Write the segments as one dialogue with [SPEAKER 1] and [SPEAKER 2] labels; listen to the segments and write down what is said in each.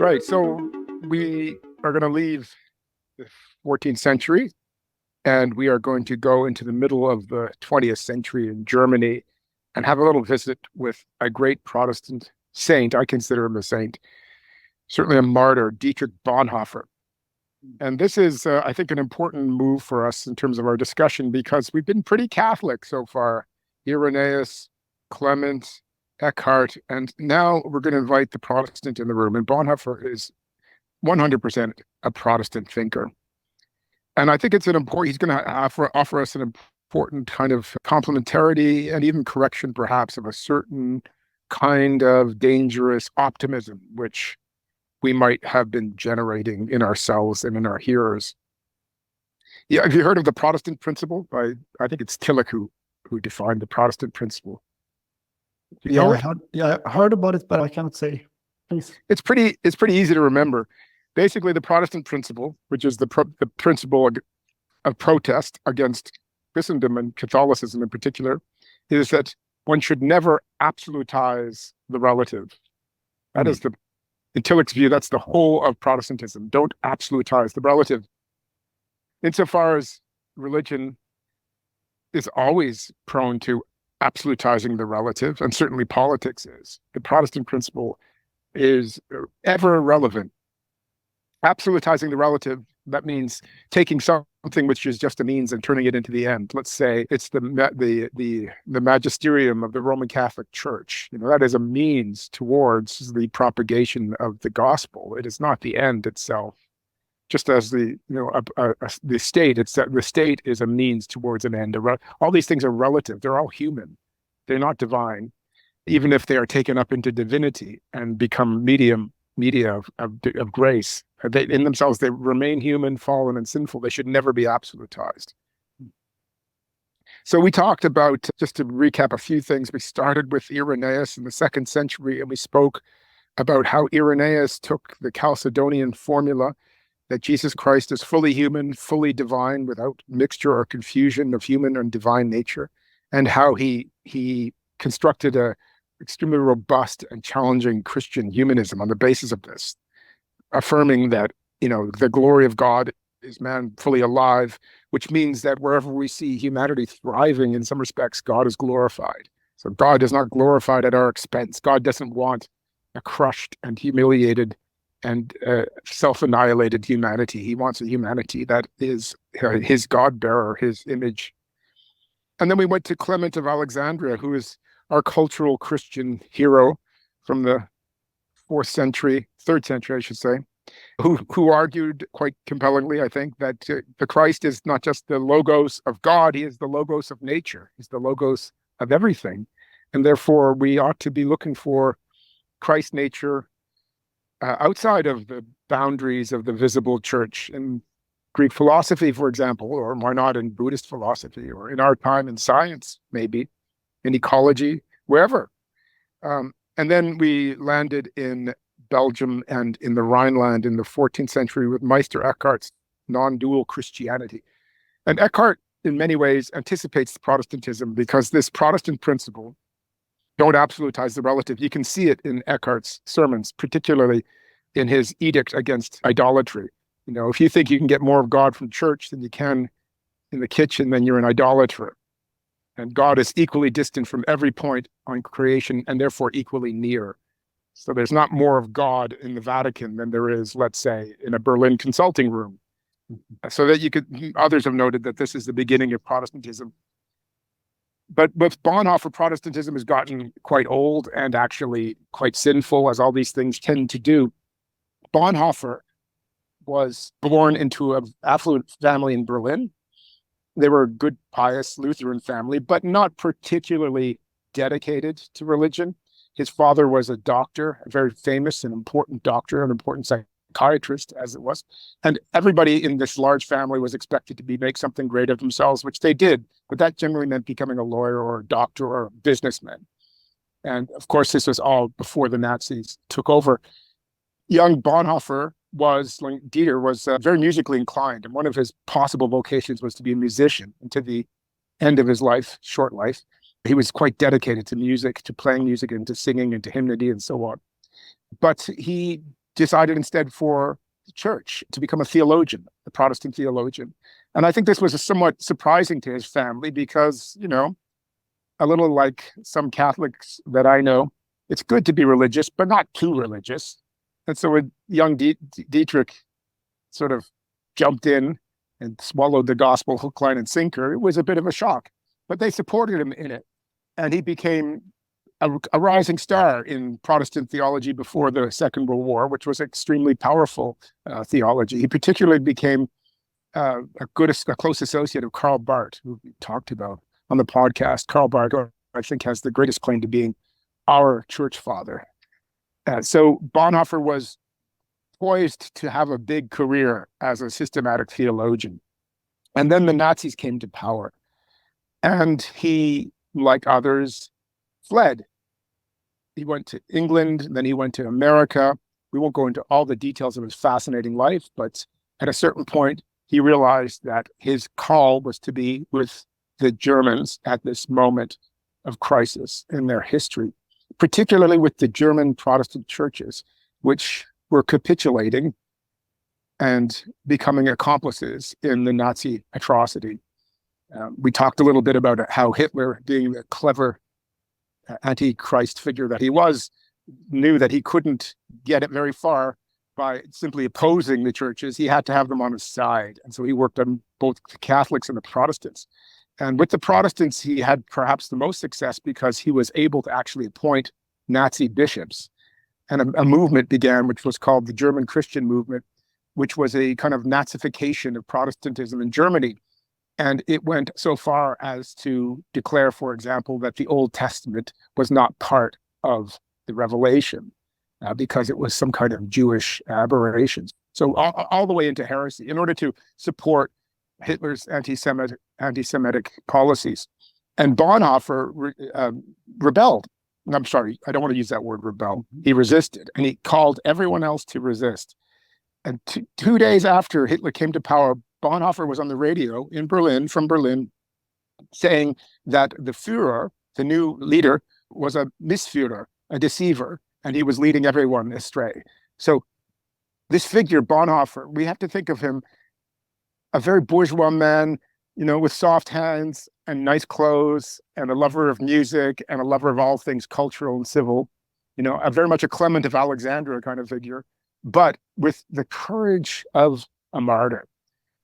[SPEAKER 1] Right. So we are going to leave the 14th century and we are going to go into the middle of the 20th century in Germany and have a little visit with a great Protestant saint. I consider him a saint, certainly a martyr, Dietrich Bonhoeffer. And this is, I think, an important move for us in terms of our discussion because we've been pretty Catholic so far. Irenaeus, Clement, Eckhart, and now we're going to invite the Protestant in the room. And Bonhoeffer is 100% a Protestant thinker. And I think it's an important, he's going to offer us an important kind of complementarity and even correction, perhaps, of a certain kind of dangerous optimism, which we might have been generating in ourselves and in our hearers. Yeah, have you heard of the Protestant principle? I think it's Tillich who defined the Protestant principle. You know
[SPEAKER 2] I heard about it, but I cannot say. Please.
[SPEAKER 1] It's pretty easy to remember. Basically, the Protestant principle, which is the principle of protest against Christendom and Catholicism in particular, is that one should never absolutize the relative. That is in Tillich's view, that's the whole of Protestantism. Don't absolutize the relative. Insofar as religion is always prone to absolutizing the relative, and certainly politics is, the Protestant principle is ever relevant. Absolutizing the relative, that means taking something which is just a means and turning it into the end. Let's say it's the magisterium of the Roman Catholic Church. That is a means towards the propagation of the gospel. It is not the end itself. Just as the state, the state is a means towards an end. All these things are relative. They're all human. They're not divine, even if they are taken up into divinity and become media of grace. In themselves, they remain human, fallen, and sinful. They should never be absolutized. So we talked about, just to recap a few things, we started with Irenaeus in the 2nd century, and we spoke about how Irenaeus took the Chalcedonian formula that Jesus Christ is fully human, fully divine, without mixture or confusion of human and divine nature, and how he constructed a extremely robust and challenging Christian humanism on the basis of this, affirming that, the glory of God is man fully alive, which means that wherever we see humanity thriving in some respects, God is glorified. So God is not glorified at our expense. God doesn't want a crushed and humiliated and self-annihilated humanity. He wants a humanity that is his God-bearer, his image. And then we went to Clement of Alexandria, who is our cultural Christian hero from the 3rd century, I should say, who argued quite compellingly, I think, that the Christ is not just the logos of God, he is the logos of nature. He's the logos of everything. And therefore, we ought to be looking for Christ nature outside of the boundaries of the visible church in Greek philosophy, for example, or why not in Buddhist philosophy, or in our time in science, maybe, in ecology, wherever. And then we landed in Belgium and in the Rhineland in the 14th century with Meister Eckhart's non-dual Christianity. And Eckhart, in many ways, anticipates Protestantism because this Protestant principle, don't absolutize the relative, you can see it in Eckhart's sermons, particularly in his edict against idolatry. If you think you can get more of God from church than you can in the kitchen, then you're an idolater. And God is equally distant from every point on creation and therefore equally near. So there's not more of God in the Vatican than there is, let's say, in a Berlin consulting room. So that others have noted that this is the beginning of Protestantism. But with Bonhoeffer, Protestantism has gotten quite old and actually quite sinful, as all these things tend to do. Bonhoeffer was born into an affluent family in Berlin. They were a good, pious Lutheran family, but not particularly dedicated to religion. His father was a doctor, a very famous and important doctor, an important psychiatrist, as it was. And everybody in this large family was expected to make something great of themselves, which they did. But that generally meant becoming a lawyer or a doctor or a businessman. And of course, this was all before the Nazis took over. Young Bonhoeffer was, like Dieter, was very musically inclined. And one of his possible vocations was to be a musician. And to the end of his life, short life, he was quite dedicated to music, to playing music and to singing and to hymnody and so on. But he decided instead for the church to become a theologian, a Protestant theologian. And I think this was somewhat surprising to his family because, a little like some Catholics that I know, it's good to be religious, but not too religious. And so when young Dietrich sort of jumped in and swallowed the gospel hook, line, and sinker, it was a bit of a shock. But they supported him in it. And he became a rising star in Protestant theology before the Second World War, which was extremely powerful theology. He particularly became a close associate of Karl Barth, who we talked about on the podcast. Karl Barth, I think, has the greatest claim to being our church father. So Bonhoeffer was poised to have a big career as a systematic theologian. And then the Nazis came to power. And he, like others, fled. He went to England, then he went to America. We won't go into all the details of his fascinating life, but at a certain point, he realized that his call was to be with the Germans at this moment of crisis in their history, particularly with the German Protestant churches, which were capitulating and becoming accomplices in the Nazi atrocity. We talked a little bit about how Hitler, being the clever antichrist figure that he was, knew that he couldn't get it very far by simply opposing the churches. He had to have them on his side. And so he worked on both the Catholics and the Protestants. And with the Protestants, he had perhaps the most success because he was able to actually appoint Nazi bishops. And a movement began, which was called the German Christian movement, which was a kind of Nazification of Protestantism in Germany. And it went so far as to declare, for example, that the Old Testament was not part of the Revelation because it was some kind of Jewish aberration. So all the way into heresy, in order to support Hitler's anti-Semitic policies. And Bonhoeffer rebelled. I'm sorry, I don't want to use that word rebel. He resisted, and he called everyone else to resist. And 2 days after Hitler came to power, Bonhoeffer was on the radio from Berlin, saying that the Führer, the new leader, was a Missführer, a deceiver, and he was leading everyone astray. So this figure, Bonhoeffer, we have to think of him, a very bourgeois man, with soft hands and nice clothes, and a lover of music and a lover of all things cultural and civil, a very much a Clement of Alexandria kind of figure, but with the courage of a martyr.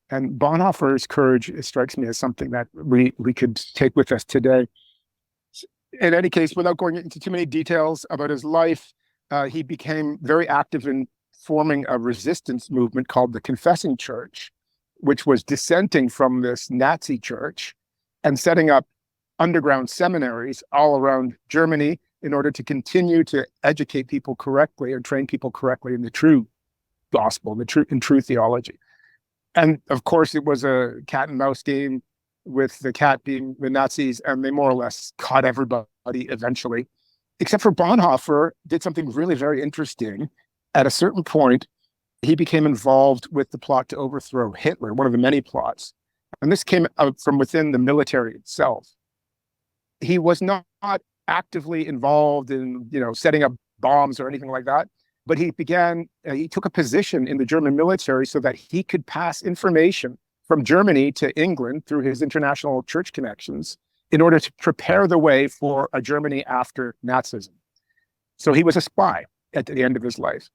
[SPEAKER 1] And Bonhoeffer's courage strikes me as something that we could take with us today. In any case, without going into too many details about his life, he became very active in forming a resistance movement called the Confessing Church, which was dissenting from this Nazi church and setting up underground seminaries all around Germany in order to continue to educate people correctly or train people correctly in the true gospel, in true theology. And of course, it was a cat and mouse game, with the cat being the Nazis, and they more or less caught everybody eventually, except for Bonhoeffer did something really very interesting. At a certain point, he became involved with the plot to overthrow Hitler, one of the many plots. And this came out from within the military itself. He was not actively involved in, setting up bombs or anything like that, but he took a position in the German military so that he could pass information from Germany to England through his international church connections in order to prepare the way for a Germany after Nazism. So he was a spy at the end of his life.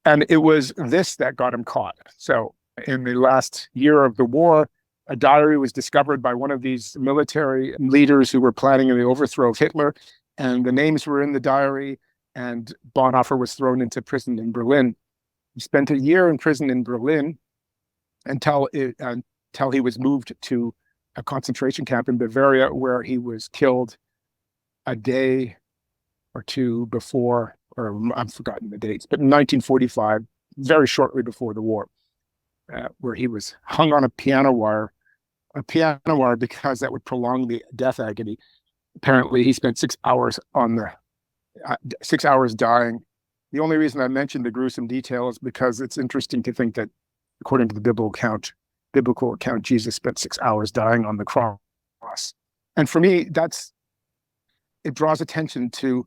[SPEAKER 1] And it was this that got him caught. So in the last year of the war, a diary was discovered by one of these military leaders who were planning the overthrow of Hitler, and the names were in the diary, and Bonhoeffer was thrown into prison in Berlin. He spent a year in prison in Berlin until he was moved to a concentration camp in Bavaria, where he was killed a day or two before, or I've forgotten the dates, but in 1945, very shortly before the war, where he was hung on a piano wire because that would prolong the death agony. Apparently, he spent 6 hours 6 hours dying. The only reason I mentioned the gruesome detail is because it's interesting to think that, according to the biblical account, Jesus spent 6 hours dying on the cross. And for me, it draws attention to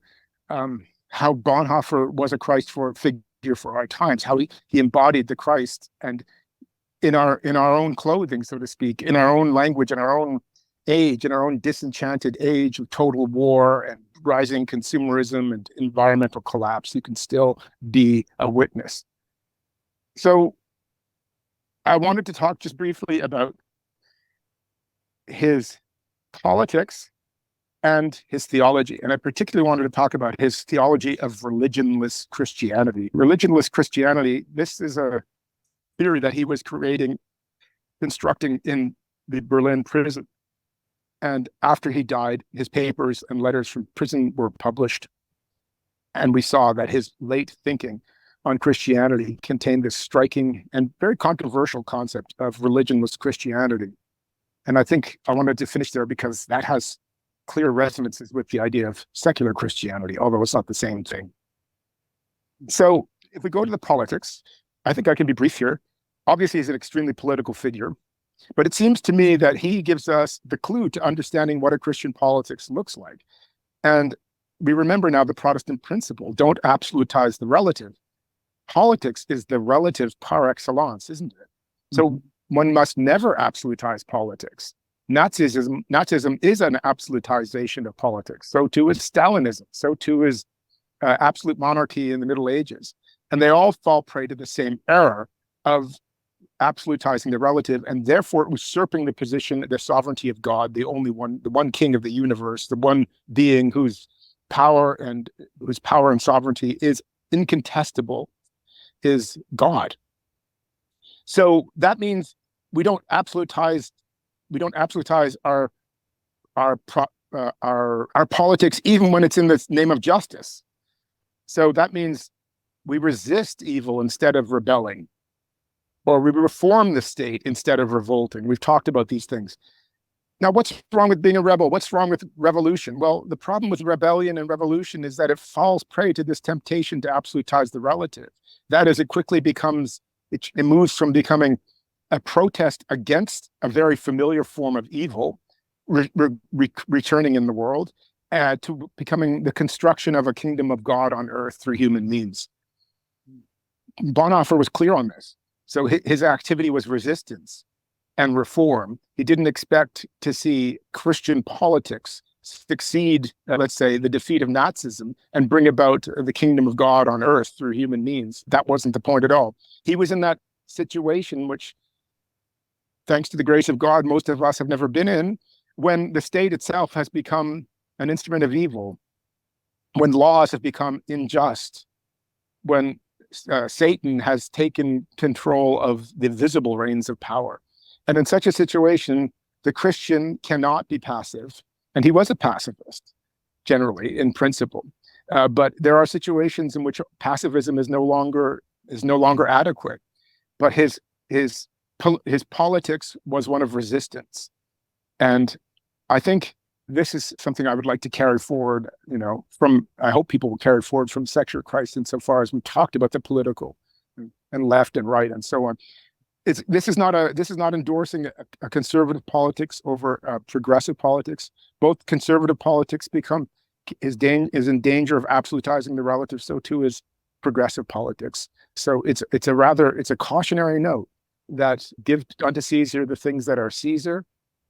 [SPEAKER 1] how Bonhoeffer was a Christ figure for our times, how he embodied the Christ, and in our own clothing, so to speak, in our own language, in our own age, in our own disenchanted age of total war and rising consumerism and environmental collapse, you can still be a witness. So I wanted to talk just briefly about his politics and his theology. And I particularly wanted to talk about his theology of religionless Christianity. Religionless Christianity, this is a theory that he was constructing in the Berlin prison. And after he died, his papers and letters from prison were published. And we saw that his late thinking on Christianity contained this striking and very controversial concept of religionless Christianity. And I think I wanted to finish there because that has clear resonances with the idea of secular Christianity, although it's not the same thing. So if we go to the politics, I think I can be brief here. Obviously, he's an extremely political figure, but it seems to me that he gives us the clue to understanding what a Christian politics looks like. And we remember now the Protestant principle: don't absolutize the relative. Politics is the relative par excellence, isn't it? So one must never absolutize politics. Nazism is an absolutization of politics. So too is Stalinism. So too is absolute monarchy in the Middle Ages. And they all fall prey to the same error of absolutizing the relative and therefore usurping the position, the sovereignty of God, the only one, the one king of the universe, the one being whose power and sovereignty is incontestable, is God. So that means we don't absolutize our politics, even when it's in the name of justice. So that means we resist evil instead of rebelling, or we reform the state instead of revolting. We've talked about these things. Now, what's wrong with being a rebel? What's wrong with revolution? Well, the problem with rebellion and revolution is that it falls prey to this temptation to absolutize the relative. That is, it quickly becomes, it moves from becoming a protest against a very familiar form of evil returning in the world, to becoming the construction of a kingdom of God on earth through human means. Bonhoeffer was clear on this. So his activity was resistance and reform. He didn't expect to see Christian politics succeed, let's say, the defeat of Nazism and bring about the kingdom of God on earth through human means. That wasn't the point at all. He was in that situation, which, thanks to the grace of God, most of us have never been in, when the state itself has become an instrument of evil, when laws have become unjust, when Satan has taken control of the visible reins of power. And in such a situation, the Christian cannot be passive. And he was a pacifist, generally, in principle. But there are situations in which pacifism is no longer adequate. But his politics was one of resistance. And I think this is something I would like to carry forward, I hope people will carry forward from Secular Christ insofar as we talked about the political and left and right and so on. This is not endorsing a conservative politics over progressive politics. Both conservative politics is in danger of absolutizing the relative. So too is progressive politics. So it's a cautionary note that give unto Caesar the things that are Caesar,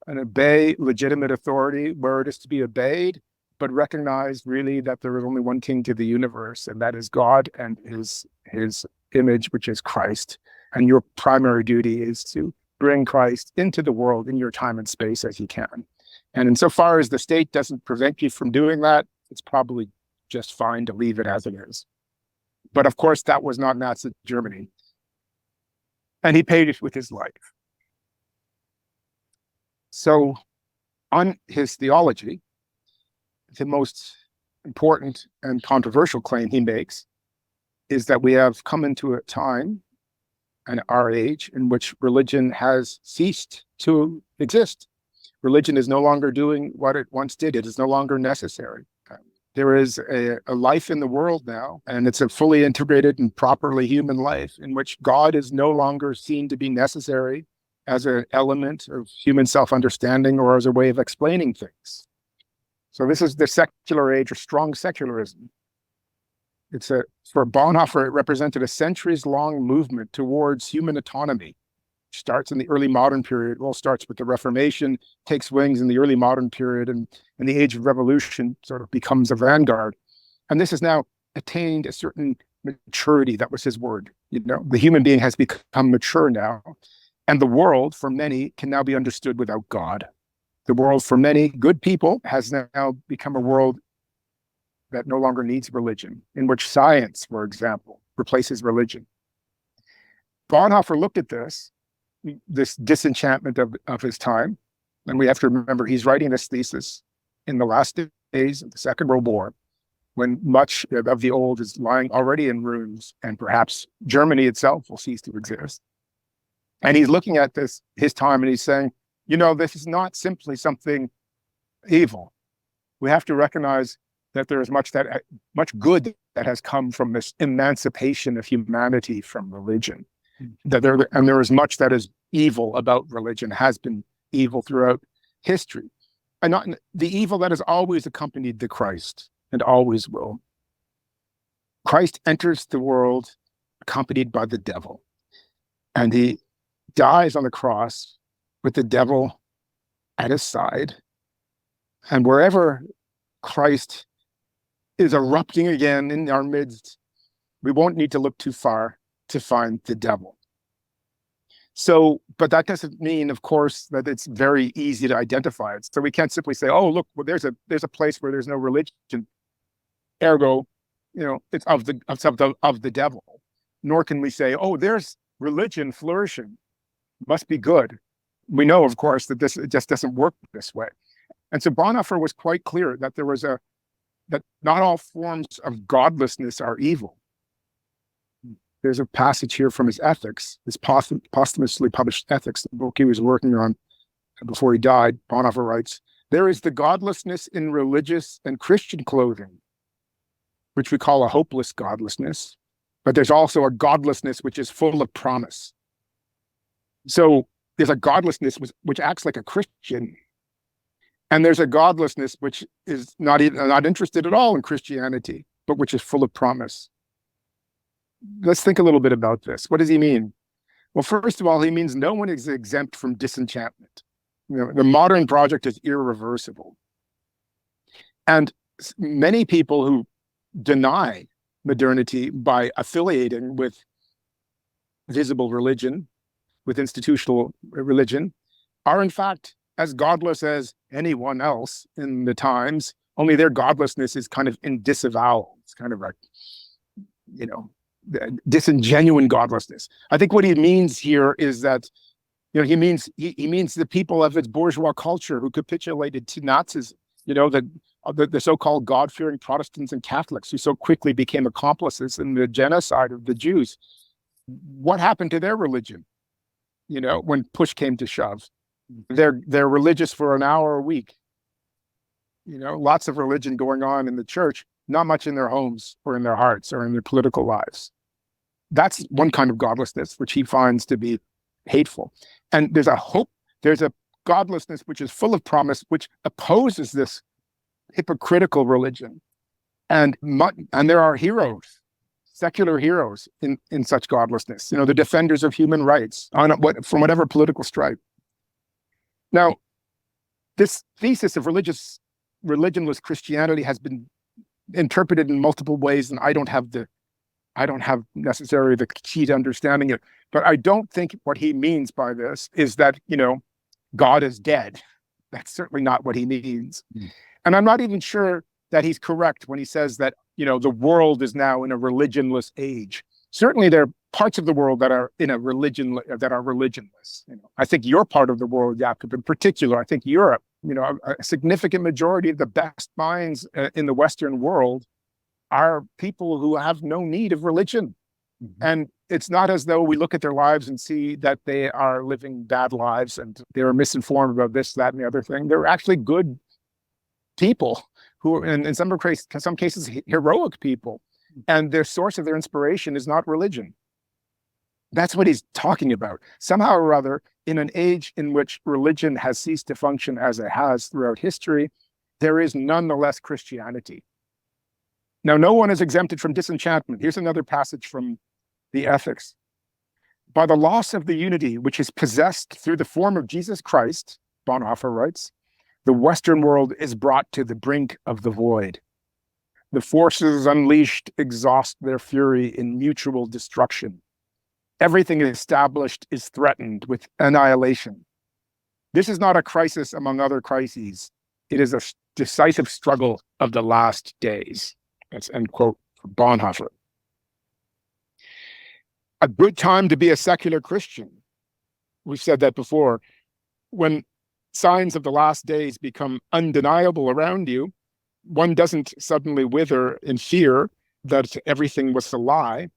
[SPEAKER 1] and obey legitimate authority where it is to be obeyed, but recognize really that there is only one king to the universe, and that is God and his image, which is Christ. And your primary duty is to bring Christ into the world in your time and space as you can. And insofar as the state doesn't prevent you from doing that, it's probably just fine to leave it as it is. But of course, that was not Nazi Germany. And he paid it with his life. So on his theology, the most important and controversial claim he makes is that we have come into a time and our age in which religion has ceased to exist. Religion is no longer doing what it once did. It is no longer necessary. There is a life in the world now, and it's a fully integrated and properly human life in which God is no longer seen to be necessary as an element of human self-understanding or as a way of explaining things. So this is the secular age, or strong secularism. For Bonhoeffer, it represented a centuries-long movement towards human autonomy. Starts in the early modern period. Well, starts with the Reformation, takes wings in the early modern period, and the age of revolution sort of becomes a vanguard. And this has now attained a certain maturity. That was his word. The human being has become mature now, and the world, for many, can now be understood without God. The world, for many good people, has now become a world that no longer needs religion, in which science, for example, replaces religion. Bonhoeffer looked at this disenchantment of his time, and we have to remember he's writing this thesis in the last days of the Second World War, when much of the old is lying already in ruins, and perhaps Germany itself will cease to exist. And he's looking at his time, and he's saying, this is not simply something evil. We have to recognize that there is much good that has come from this emancipation of humanity from religion. And there is much that is evil about religion, has been evil throughout history. And not the evil that has always accompanied the Christ and always will. Christ enters the world accompanied by the devil. And he dies on the cross with the devil at his side. And wherever Christ is erupting again in our midst, we won't need to look too far to find the devil. So, but that doesn't mean, of course, that it's very easy to identify it. So we can't simply say, oh, look, well, there's a place where there's no religion, ergo, it's of the devil. Nor can we say, oh, there's religion flourishing, must be good. We know, of course, that it just doesn't work this way. And so Bonhoeffer was quite clear that that not all forms of godlessness are evil. There's a passage here from his Ethics, his posthumously published Ethics, the book he was working on before he died. Bonhoeffer writes, there is the godlessness in religious and Christian clothing, which we call a hopeless godlessness, but there's also a godlessness which is full of promise. So there's a godlessness which acts like a Christian, and there's a godlessness which is not interested at all in Christianity, but which is full of promise. Let's think a little bit about this. What does he mean? Well, first of all, he means no one is exempt from disenchantment. The modern project is irreversible. And many people who deny modernity by affiliating with visible religion, with institutional religion, are in fact as godless as anyone else in the times, only their godlessness is kind of in disavowal. It's kind of like, disingenuine godlessness. I think what he means here is that, he means the people of its bourgeois culture who capitulated to Nazism, the so-called God-fearing Protestants and Catholics who so quickly became accomplices in the genocide of the Jews. What happened to their religion? When push came to shove, they're religious for an hour a week. Lots of religion going on in the church, not much in their homes or in their hearts or in their political lives. That's one kind of godlessness, which he finds to be hateful. And there's a godlessness which is full of promise, which opposes this hypocritical religion. And there are heroes, secular heroes in such godlessness, the defenders of human rights from whatever political stripe. Now, this thesis of religionless Christianity has been interpreted in multiple ways, and I don't have necessarily the key to understanding it. But I don't think what he means by this is that, God is dead. That's certainly not what he means. And I'm not even sure that he's correct when he says that, the world is now in a religionless age. Certainly there are parts of the world that are in a religion that are religionless. I think your part of the world, Jakob, in particular, I think Europe, a significant majority of the best minds in the Western world are people who have no need of religion. Mm-hmm. And it's not as though we look at their lives and see that they are living bad lives and they're misinformed about this, that, and the other thing. They're actually good people who are, in some cases, heroic people. And their source of their inspiration is not religion. That's what he's talking about. Somehow or other, in an age in which religion has ceased to function as it has throughout history, there is nonetheless Christianity. Now, no one is exempted from disenchantment. Here's another passage from the Ethics. By the loss of the unity which is possessed through the form of Jesus Christ, Bonhoeffer writes, the Western world is brought to the brink of the void. The forces unleashed exhaust their fury in mutual destruction. Everything established is threatened with annihilation. This is not a crisis among other crises. It is a decisive struggle of the last days. That's end quote from Bonhoeffer. A good time to be a secular Christian. We've said that before. When signs of the last days become undeniable around you, one doesn't suddenly wither in fear that everything was a lie.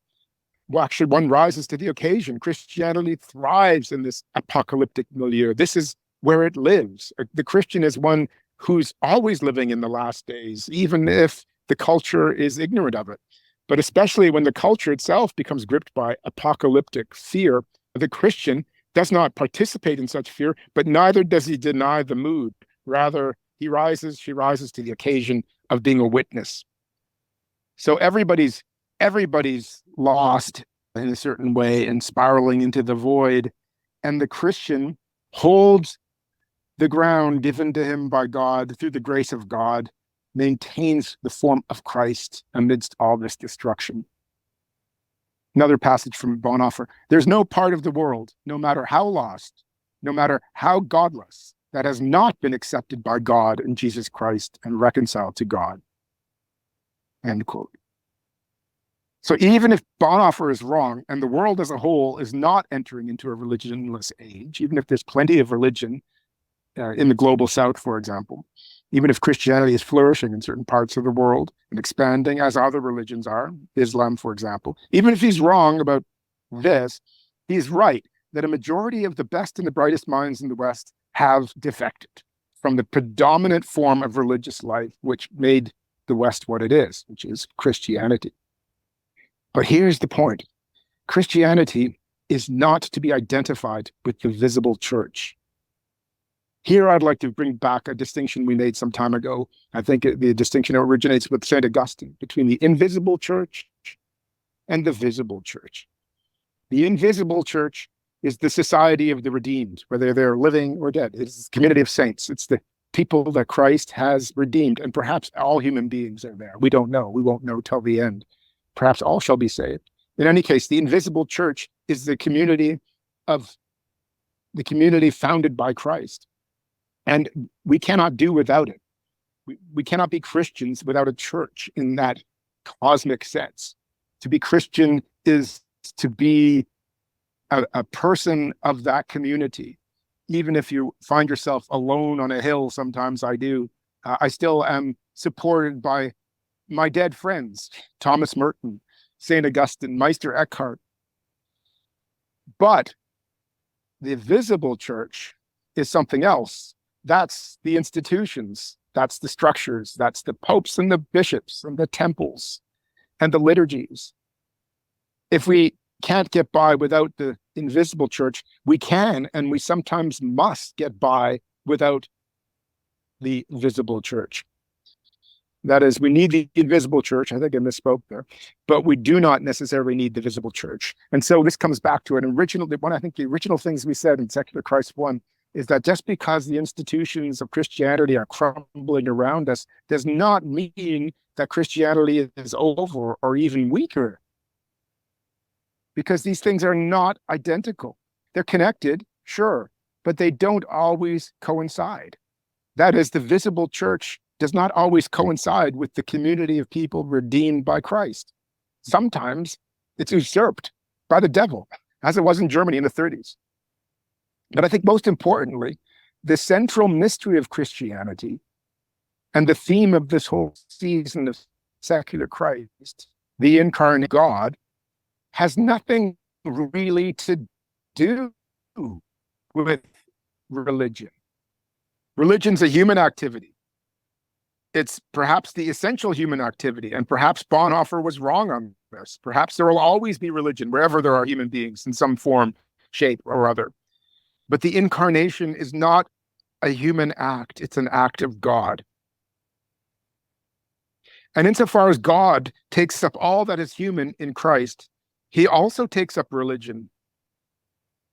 [SPEAKER 1] Well, actually, one rises to the occasion. Christianity thrives in this apocalyptic milieu. This is where it lives. The Christian is one who's always living in the last days, even if the culture is ignorant of it. But especially when the culture itself becomes gripped by apocalyptic fear, the Christian does not participate in such fear, but neither does he deny the mood. Rather, she rises to the occasion of being a witness. So everybody's lost in a certain way and spiraling into the void. And the Christian holds the ground given to him by God through the grace of God, maintains the form of Christ amidst all this destruction. Another passage from Bonhoeffer. There's no part of the world, no matter how lost, no matter how godless, that has not been accepted by God in Jesus Christ and reconciled to God. End quote. So even if Bonhoeffer is wrong and the world as a whole is not entering into a religionless age, even if there's plenty of religion in the global south, for example, even if Christianity is flourishing in certain parts of the world and expanding as other religions are, Islam, for example, even if he's wrong about this, he's right that a majority of the best and the brightest minds in the West have defected from the predominant form of religious life, which made the West what it is, which is Christianity. But here's the point. Christianity is not to be identified with the visible church. Here, I'd like to bring back a distinction we made some time ago. I think the distinction originates with St. Augustine between the invisible church and the visible church. The invisible church is the society of the redeemed, whether they're living or dead. It's the community of saints. It's the people that Christ has redeemed, and perhaps all human beings are there. We don't know. We won't know till the end. Perhaps all shall be saved. In any case, the invisible church is the community founded by Christ. And we cannot do without it. We cannot be Christians without a church in that cosmic sense. To be Christian is to be a person of that community. Even if you find yourself alone on a hill, sometimes I do, I still am supported by my dead friends, Thomas Merton, St. Augustine, Meister Eckhart. But the visible church is something else. That's the institutions, that's the structures, that's the popes and the bishops and the temples and the liturgies. If we can't get by without the invisible church, we can and we sometimes must get by without the visible church. That is, we need the invisible church. I think I misspoke there, but we do not necessarily need the visible church. And so this comes back to I think the original things we said in Secular Christ 1 is that just because the institutions of Christianity are crumbling around us does not mean that Christianity is over or even weaker. Because these things are not identical. They're connected, sure, but they don't always coincide. That is, the visible church does not always coincide with the community of people redeemed by Christ. Sometimes it's usurped by the devil, as it was in Germany in the 30s. But I think most importantly, the central mystery of Christianity and the theme of this whole season of Secular Christ, the incarnate God, has nothing really to do with religion. Religion's a human activity. It's perhaps the essential human activity, and perhaps Bonhoeffer was wrong on this. Perhaps there will always be religion wherever there are human beings in some form, shape, or other. But the incarnation is not a human act, it's an act of God. And insofar as God takes up all that is human in Christ, he also takes up religion.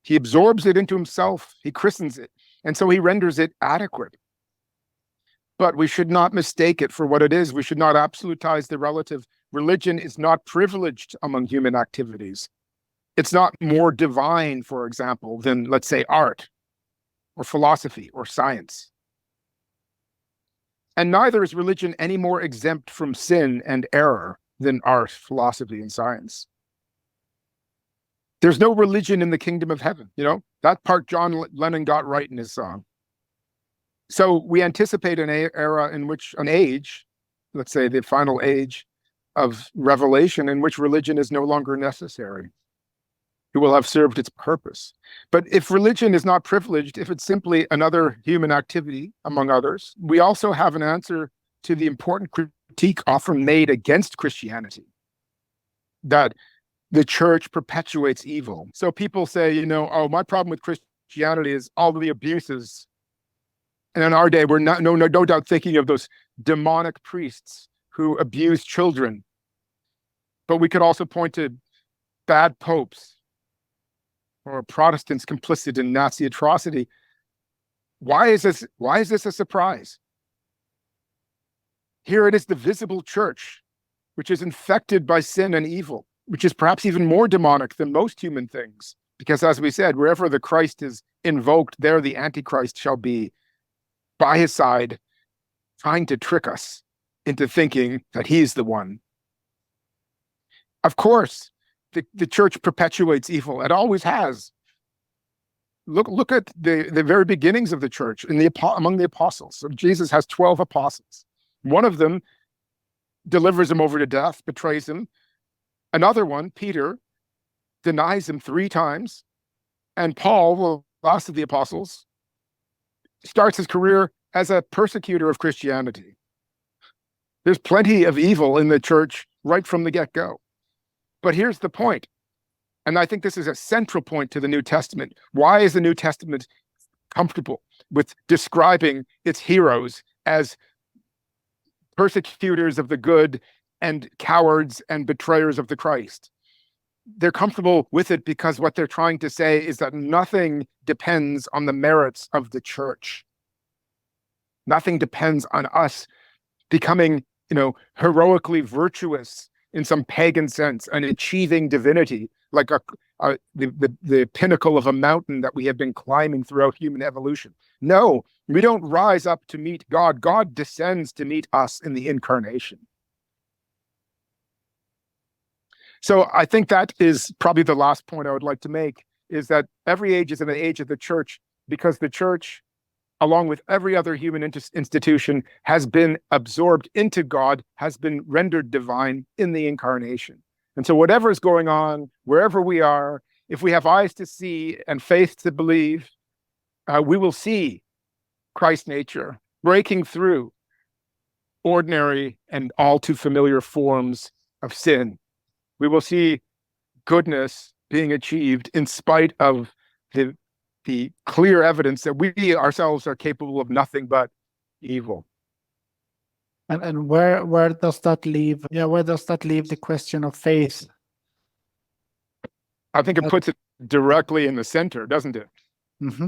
[SPEAKER 1] He absorbs it into himself. He christens it. And so he renders it adequate. But we should not mistake it for what it is. We should not absolutize the relative. Religion is not privileged among human activities. It's not more divine, for example, than, let's say, art or philosophy or science. And neither is religion any more exempt from sin and error than art, philosophy, and science. There's no religion in the kingdom of heaven. You know, that part John Lennon got right in his song. So we anticipate an era in which, an age, let's say the final age of revelation, in which religion is no longer necessary. It will have served its purpose. But if religion is not privileged, if it's simply another human activity, among others, we also have an answer to the important critique often made against Christianity, that the church perpetuates evil. So people say, you know, oh, my problem with Christianity is all of the abuses. And in our day, we're no doubt thinking of those demonic priests who abuse children. But we could also point to bad popes or Protestants complicit in Nazi atrocity. Why is this a surprise? Here it is, the visible church, which is infected by sin and evil, which is perhaps even more demonic than most human things. Because as we said, wherever the Christ is invoked, there the Antichrist shall be by his side, trying to trick us into thinking that he's the one. Of course, the church perpetuates evil. It always has. Look at the very beginnings of the church among the apostles. So Jesus has 12 apostles. One of them delivers him over to death, betrays him. Another one, Peter, denies him 3 times. And Paul, the last of the apostles, starts his career as a persecutor of Christianity. There's plenty of evil in the church right from the get-go. But here's the point, and I think this is a central point to the New Testament. Why is the New Testament comfortable with describing its heroes as persecutors of the good and cowards and betrayers of the Christ? They're comfortable with it because what they're trying to say is that nothing depends on the merits of the church. Nothing depends on us becoming, heroically virtuous in some pagan sense and achieving divinity, like the pinnacle of a mountain that we have been climbing throughout human evolution. No, we don't rise up to meet God. God descends to meet us in the incarnation. So I think that is probably the last point I would like to make, is that every age is an age of the church, because the church, along with every other human institution, has been absorbed into God, has been rendered divine in the incarnation. And so whatever is going on, wherever we are, if we have eyes to see and faith to believe, we will see Christ's nature breaking through ordinary and all too familiar forms of sin. We will see goodness being achieved in spite of the clear evidence that we ourselves are capable of nothing but evil.
[SPEAKER 2] And where does that leave? Yeah, where does that leave the question of faith?
[SPEAKER 1] I think it puts it directly in the center, doesn't it?
[SPEAKER 2] Mm-hmm.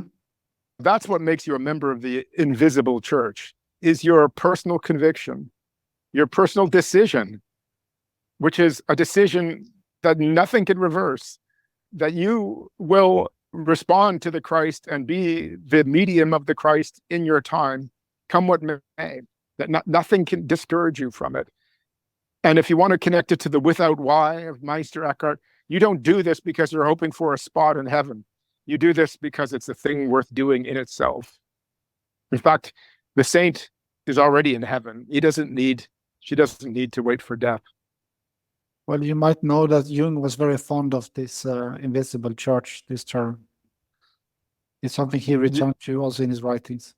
[SPEAKER 1] That's what makes you a member of the invisible church, is your personal conviction, your personal decision, which is a decision that nothing can reverse, that you will respond to the Christ and be the medium of the Christ in your time, come what may, that nothing can discourage you from it. And if you want to connect it to the without why of Meister Eckhart, you don't do this because you're hoping for a spot in heaven. You do this because it's a thing worth doing in itself. In fact, the saint is already in heaven. She doesn't need to wait for death.
[SPEAKER 2] Well, you might know that Jung was very fond of this invisible church, this term. It's something he returned to also in his writings.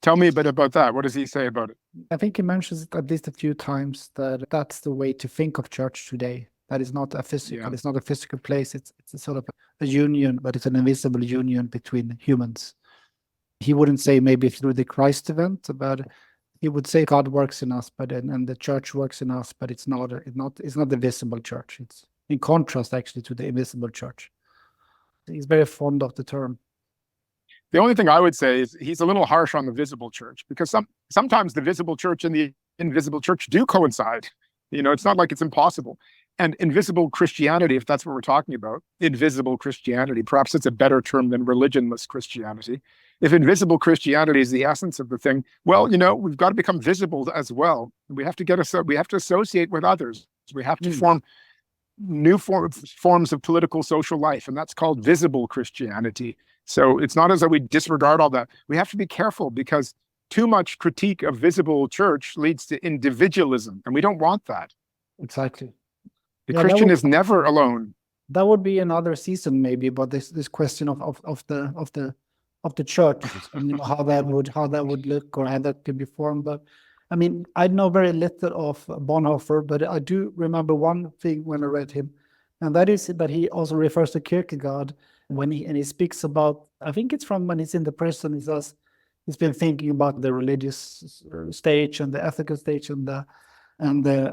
[SPEAKER 1] Tell me a bit about that. What does he say about it?
[SPEAKER 2] I think he mentions it at least a few times, that that's the way to think of church today. That is not a physical, It's not a physical place. It's a sort of a union, but it's an invisible union between humans. He wouldn't say maybe through the Christ event, but He would say God works in us, but and the church works in us, but it's not the visible church. It's in contrast actually to the invisible church. He's very fond of the term.
[SPEAKER 1] The only thing I would say is he's a little harsh on the visible church, because sometimes the visible church and the invisible church do coincide. It's not like it's impossible. And invisible Christianity, if that's what we're talking about, invisible Christianity, perhaps it's a better term than religionless Christianity. If invisible Christianity is the essence of the thing, well, we've got to become visible as well. We have to associate with others. We have to form new forms of political social life, and that's called visible Christianity. So it's not as though we disregard all that. We have to be careful, because too much critique of visible church leads to individualism, and we don't want that.
[SPEAKER 2] Exactly.
[SPEAKER 1] The Christian is never alone.
[SPEAKER 2] That would be another season maybe, but this question of the church and how that would look, or how that could be formed. But I mean, I know very little of Bonhoeffer, but I do remember one thing when I read him, and that is that he also refers to Kierkegaard when he speaks about, I think it's from when he's in the prison. He says he's been thinking about the religious stage and the ethical stage and the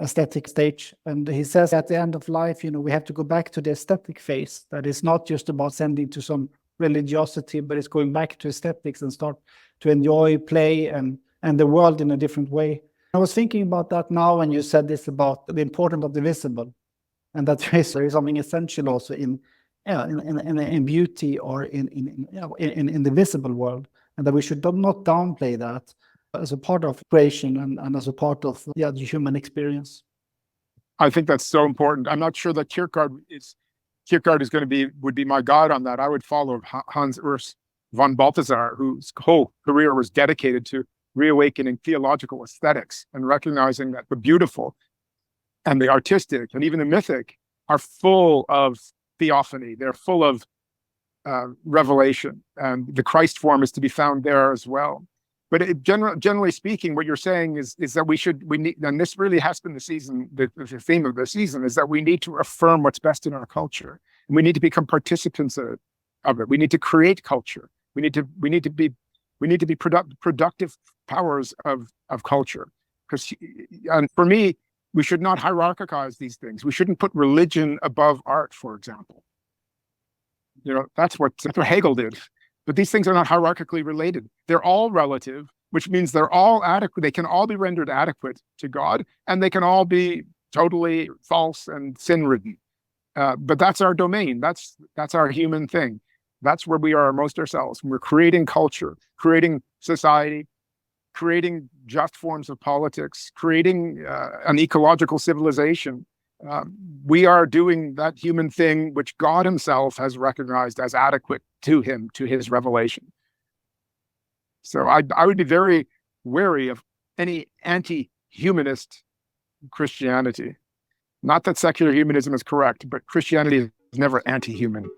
[SPEAKER 2] aesthetic stage. And he says at the end of life, we have to go back to the aesthetic phase. That is not just about sending to some religiosity, but it's going back to aesthetics and start to enjoy play and the world in a different way. I was thinking about that now when you said this about the importance of the visible, and that there is something essential also in beauty, or in the visible world, and that we should not downplay that as a part of creation and as a part of the human experience.
[SPEAKER 1] I think that's so important. I'm not sure that Kierkegaard would be my guide on that. I would follow Hans Urs von Balthasar, whose whole career was dedicated to reawakening theological aesthetics and recognizing that the beautiful and the artistic and even the mythic are full of theophany. They're full of revelation, and the Christ form is to be found there as well. But generally speaking, what you're saying is that we need, and this really has been the theme of the season, is that we need to affirm what's best in our culture, and we need to become participants of it. We need to create culture. We need to be productive powers of culture. And for me, we should not hierarchize these things. We shouldn't put religion above art, for example. That's what Hegel did. But these things are not hierarchically related. They're all relative, which means they're all adequate. They can all be rendered adequate to God, and they can all be totally false and sin-ridden. But that's our domain. That's our human thing. That's where we are most ourselves. We're creating culture, creating society, creating just forms of politics, creating an ecological civilization. We are doing that human thing which God himself has recognized as adequate to him, to his revelation. So I would be very wary of any anti-humanist Christianity. Not that secular humanism is correct, but Christianity is never anti-human.